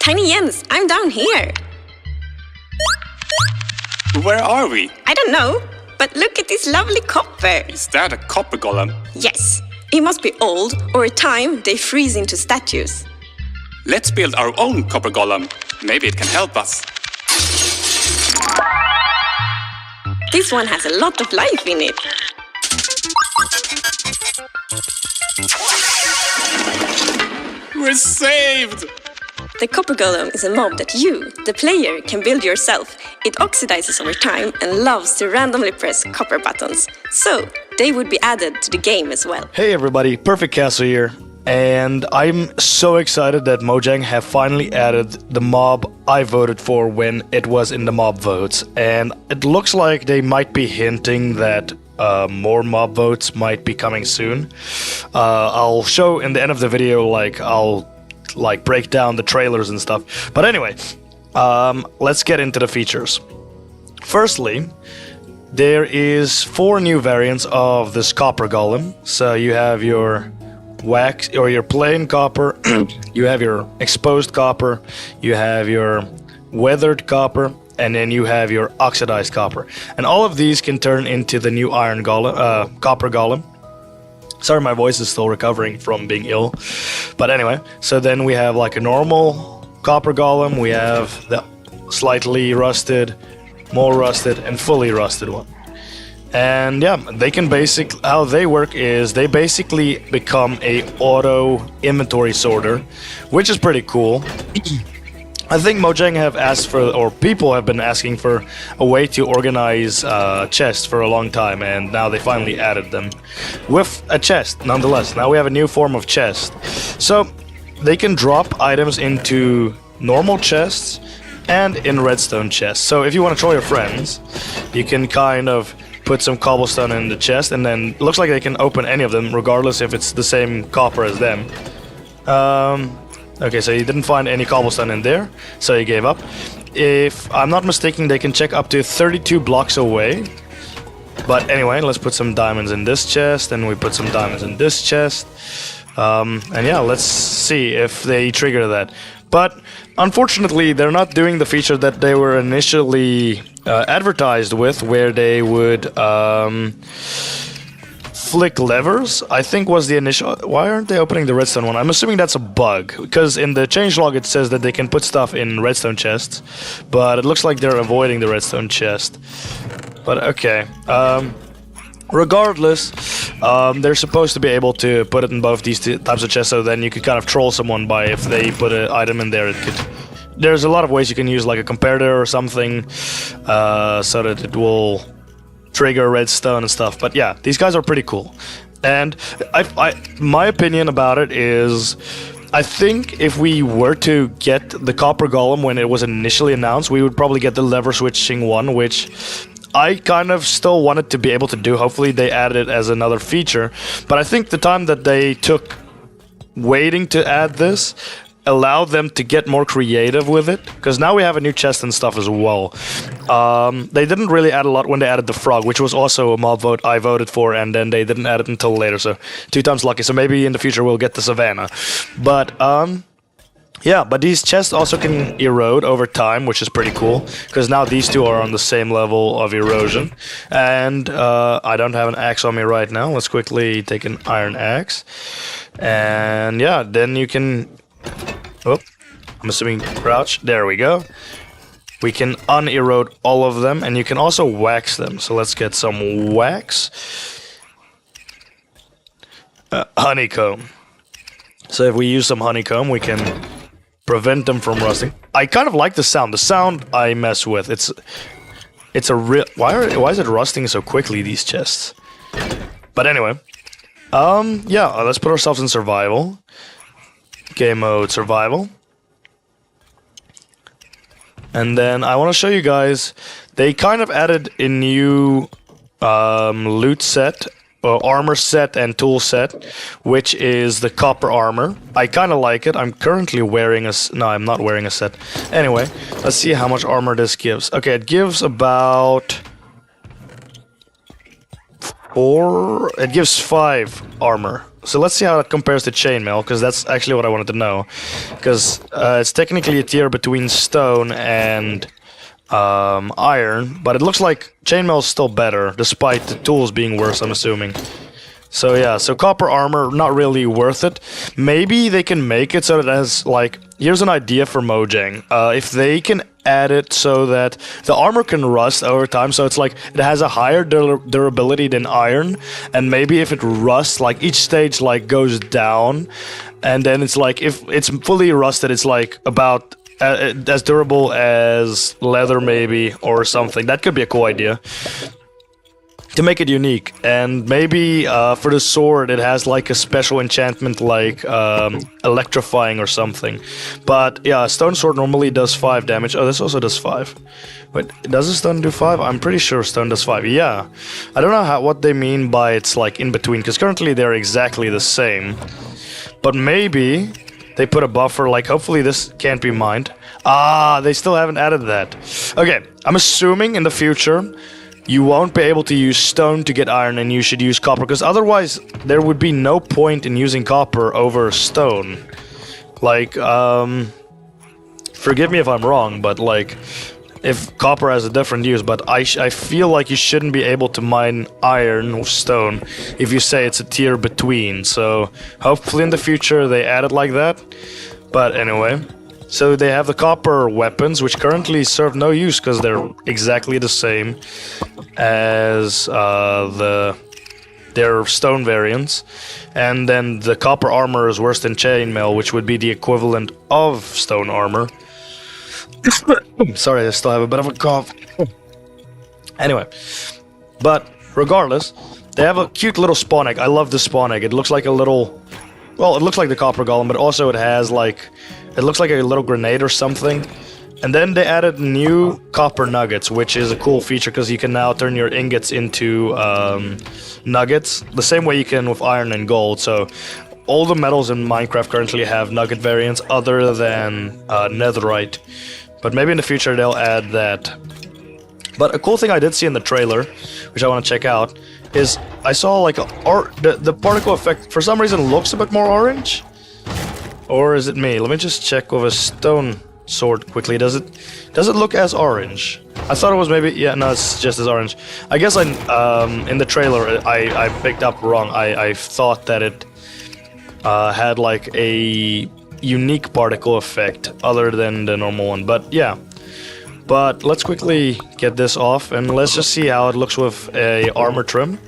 Tiny Jens, I'm down here. Where are we? I don't know, but look at this lovely copper. Is that a copper golem? Yes, it must be old, or in time they freeze into statues. Let's build our own copper golem. Maybe it can help us. This one has a lot of life in it. We're saved! The Copper Golem is a mob that you, the player, can build yourself. It oxidizes over time and loves to randomly press copper buttons. So, they would be added to the game as well. Hey everybody, Perfect Castle here. And I'm so excited that Mojang have finally added the mob I voted for when it was in the mob votes. And it looks like they might be hinting that more mob votes might be coming soon. I'll show in the end of the video, I'll break down the trailers and stuff. But anyway, let's get into the features. Firstly, there is 4 new variants of this Copper Golem. So you have your wax or your plain copper, you have your exposed copper, you have your weathered copper, and then you have your oxidized copper. And all of these can turn into the new iron golem, copper golem. Sorry, my voice is still recovering from being ill. But anyway, so then we have like a normal copper golem, we have the slightly rusted, more rusted, and fully rusted one. And yeah, they can how they work is they basically become a auto inventory sorter, which is pretty cool. I think Mojang have asked for, or people have been asking for, a way to organize chests for a long time, and now they finally added them with a chest. Nonetheless, now we have a new form of chest. So they can drop items into normal chests and in redstone chests. So if you want to troll your friends, you can kind of put some cobblestone in the chest, and then it looks like they can open any of them, regardless if it's the same copper as them. Okay, so he didn't find any cobblestone in there, so he gave up. If I'm not mistaken, they can check up to 32 blocks away. But anyway, let's put some diamonds in this chest, and we put some diamonds in this chest. And yeah, let's see if they trigger that. But unfortunately, they're not doing the feature that they were initially advertised with, where they would flick levers, I think was the initial. Why aren't they opening the redstone one? I'm assuming that's a bug, because in the changelog it says that they can put stuff in redstone chests, but it looks like they're avoiding the redstone chest. But okay. Regardless, they're supposed to be able to put it in both these types of chests, so then you could kind of troll someone by, if they put an item in there, it could... There's a lot of ways you can use like a comparator or something, so that it will trigger redstone and stuff. But yeah, these guys are pretty cool. And my opinion about it is, I think if we were to get the Copper Golem when it was initially announced, we would probably get the lever switching one, which I kind of still wanted to be able to do. Hopefully they added it as another feature. But I think the time that they took waiting to add this allowed them to get more creative with it, because now we have a new chest and stuff as well. They didn't really add a lot when they added the frog, which was also a mob vote I voted for, and then they didn't add it until later, so 2 times lucky. So maybe in the future we'll get the Savannah. But yeah, but these chests also can erode over time, which is pretty cool, because now these two are on the same level of erosion. And I don't have an axe on me right now. Let's quickly take an iron axe. And yeah, then you can... Oh, I'm assuming crouch. There we go. We can unerode all of them, and you can also wax them. So let's get some wax. Honeycomb. So if we use some honeycomb, we can prevent them from rusting. I kind of like the sound. The sound I mess with. It's a real... Why is it rusting so quickly, these chests? But anyway. Yeah, let's put ourselves in survival. Game mode survival. And then I want to show you guys, they kind of added a new loot set, or armor set and tool set, which is the copper armor. I kind of like it. I'm currently wearing a... No, I'm not wearing a set. Anyway, let's see how much armor this gives. Okay, it gives about... It gives 5 armor. So let's see how it compares to chainmail, because that's actually what I wanted to know. Because it's technically a tier between stone and iron, but it looks like chainmail is still better, despite the tools being worse, I'm assuming. So yeah, so copper armor, not really worth it. Maybe they can make it so that it has, like, here's an idea for Mojang. If they can add it so that the armor can rust over time, so it's like it has a higher durability than iron, and maybe if it rusts, like each stage like goes down, and then it's like if it's fully rusted, it's like about as durable as leather maybe, or something. That could be a cool idea to make it unique. And maybe for the sword it has like a special enchantment like electrifying or something. But yeah, stone sword normally does 5 damage. Oh, this also does 5. Wait, does a stone do 5? I'm pretty sure stone does 5. Yeah, I don't know what they mean by it's like in between, because currently they're exactly the same. But maybe they put a buffer, like hopefully this can't be mined. Ah, they still haven't added that. Okay, I'm assuming in the future you won't be able to use stone to get iron, and you should use copper, because otherwise there would be no point in using copper over stone. Like, forgive me if I'm wrong, but like, if copper has a different use, but I feel like you shouldn't be able to mine iron or stone if you say it's a tier between. So hopefully in the future they add it like that. But anyway, so they have the copper weapons, which currently serve no use because they're exactly the same as their stone variants. And then the copper armor is worse than chainmail, which would be the equivalent of stone armor. Sorry, I still have a bit of a cough. Anyway, but regardless, they have a cute little spawn egg. I love the spawn egg. It looks like a little... Well, it looks like the Copper Golem, but also it has like... It looks like a little grenade or something. And then they added new copper nuggets, which is a cool feature because you can now turn your ingots into nuggets. The same way you can with iron and gold. So all the metals in Minecraft currently have nugget variants other than netherite. But maybe in the future they'll add that. But a cool thing I did see in the trailer, which I want to check out, is I saw like the particle effect for some reason looks a bit more orange. Or is it me? Let me just check with a stone sword quickly. Does it look as orange? I thought it was maybe... Yeah, no, it's just as orange. I guess in the trailer I picked up wrong. I thought that it had like a unique particle effect other than the normal one. But yeah. But let's quickly get this off and let's just see how it looks with a armor trim.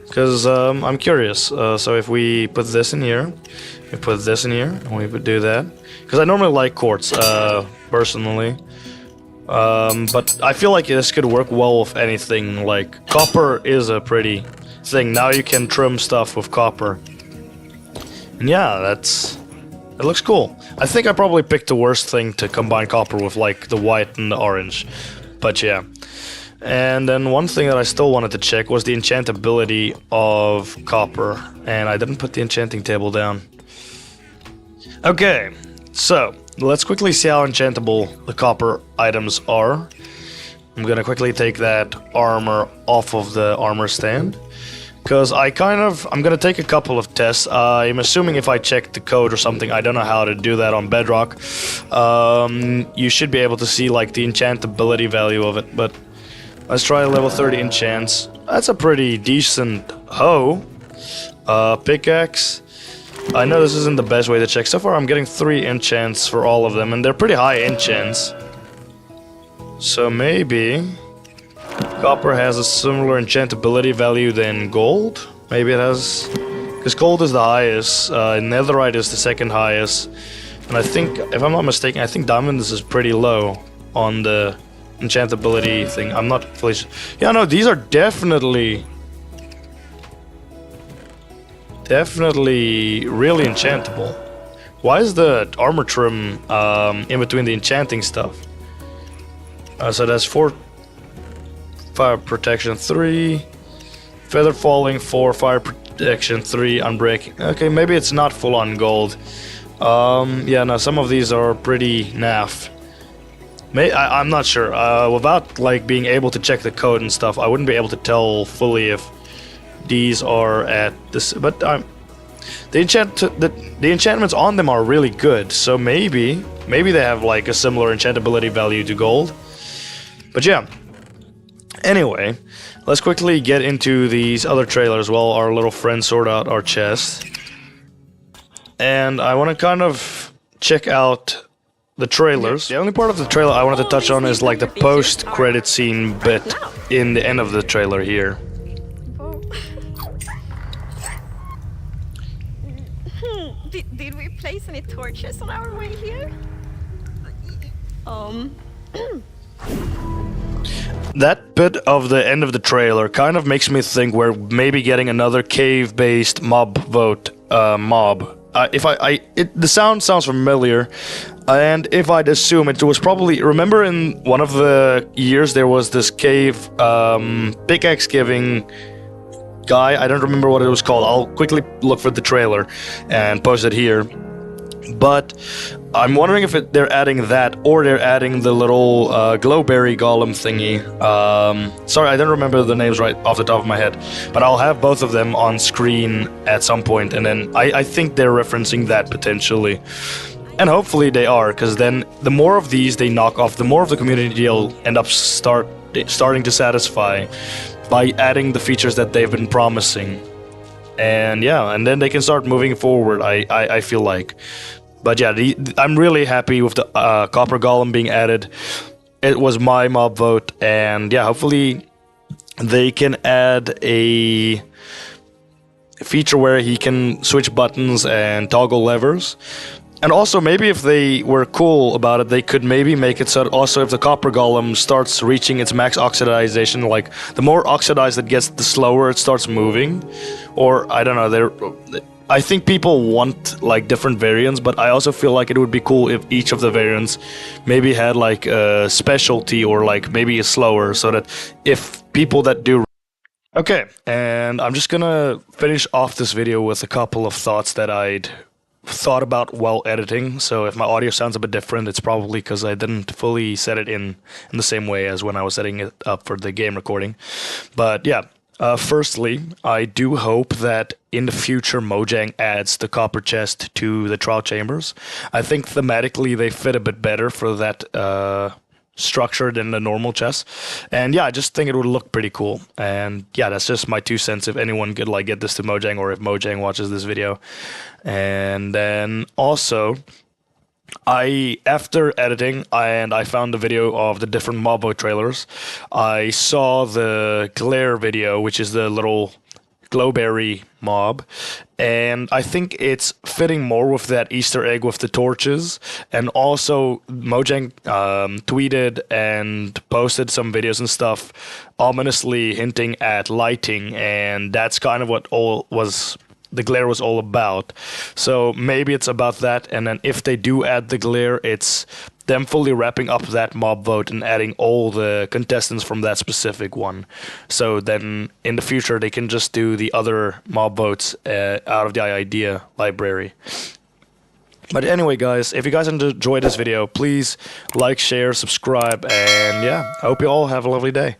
Because I'm curious. So if we put this in here, we put this in here, and we would do that. Because I normally like quartz, personally. But I feel like this could work well with anything. Like, copper is a pretty thing. Now you can trim stuff with copper. And yeah, it looks cool. I think I probably picked the worst thing to combine copper with, like the white and the orange. But yeah. And then one thing that I still wanted to check was the enchantability of copper. And I didn't put the enchanting table down. Okay, so let's quickly see how enchantable the copper items are. I'm gonna quickly take that armor off of the armor stand. Because I'm gonna take a couple of tests. I'm assuming if I check the code or something, I don't know how to do that on Bedrock. You should be able to see like the enchantability value of it, but let's try a level 30 enchants. That's a pretty decent hoe. Pickaxe. I know this isn't the best way to check. So far I'm getting 3 enchants for all of them, and they're pretty high enchants. So maybe copper has a similar enchantability value than gold? Maybe it has... Because gold is the highest, netherite is the second highest. And I think, if I'm not mistaken, I think diamonds is pretty low on the enchantability thing. I'm not fully sure. Yeah, no, these are definitely really enchantable. Why is the armor trim in between the enchanting stuff? So that's 4 fire protection 3, feather falling 4, fire protection 3, unbreaking. Okay, maybe it's not full on gold. Yeah, no, some of these are pretty naff. I'm not sure. Without like being able to check the code and stuff, I wouldn't be able to tell fully if these are at this, but the enchantments on them are really good. So maybe they have like a similar enchantability value to gold. But yeah. Anyway, let's quickly get into these other trailers while our little friends sort out our chest. And I want to kind of check out the trailers. The only part of the trailer I wanted to touch on is like the post-credit scene bit in the end of the trailer here. Did we place any torches on our way here? That bit of the end of the trailer kind of makes me think we're maybe getting another cave-based mob vote mob. The sound sounds familiar, and if I'd assume it was probably... Remember in one of the years there was this cave pickaxe giving guy? I don't remember what it was called. I'll quickly look for the trailer and post it here. But I'm wondering if they're adding that, or they're adding the little glowberry golem thingy. Sorry, I don't remember the names right off the top of my head, but I'll have both of them on screen at some point, and then I think they're referencing that potentially. And hopefully they are, because then the more of these they knock off, the more of the community they'll end up starting to satisfy by adding the features that they've been promising. And yeah, and then they can start moving forward, I feel like. But yeah, I'm really happy with the Copper Golem being added. It was my mob vote, and yeah, hopefully they can add a feature where he can switch buttons and toggle levers. And also, maybe if they were cool about it, they could maybe make it so that also if the Copper Golem starts reaching its max oxidization, like the more oxidized it gets, the slower it starts moving. Or, I don't know, I think people want like different variants, but I also feel like it would be cool if each of the variants maybe had like a specialty or like maybe a slower, so that if people that do... Okay, and I'm just gonna finish off this video with a couple of thoughts that I'd thought about while editing. So if my audio sounds a bit different, it's probably because I didn't fully set it in the same way as when I was setting it up for the game recording. But yeah, firstly, I do hope that in the future Mojang adds the copper chest to the trial chambers. I think thematically they fit a bit better for that structure than the normal chest. And yeah, I just think it would look pretty cool. And yeah, that's just my 2 cents if anyone could like get this to Mojang, or if Mojang watches this video. And then also, after editing and I found the video of the different Mobbo trailers, I saw the Glare video, which is the little glowberry mob, and I think it's fitting more with that Easter egg with the torches. And also Mojang tweeted and posted some videos and stuff ominously hinting at lighting, and that's kind of what the glare was all about. So maybe it's about that, and then if they do add the glare, it's them fully wrapping up that mob vote and adding all the contestants from that specific one. So then in the future they can just do the other mob votes out of the idea library. But anyway guys, if you guys enjoyed this video, please like, share, subscribe, and yeah, I hope you all have a lovely day.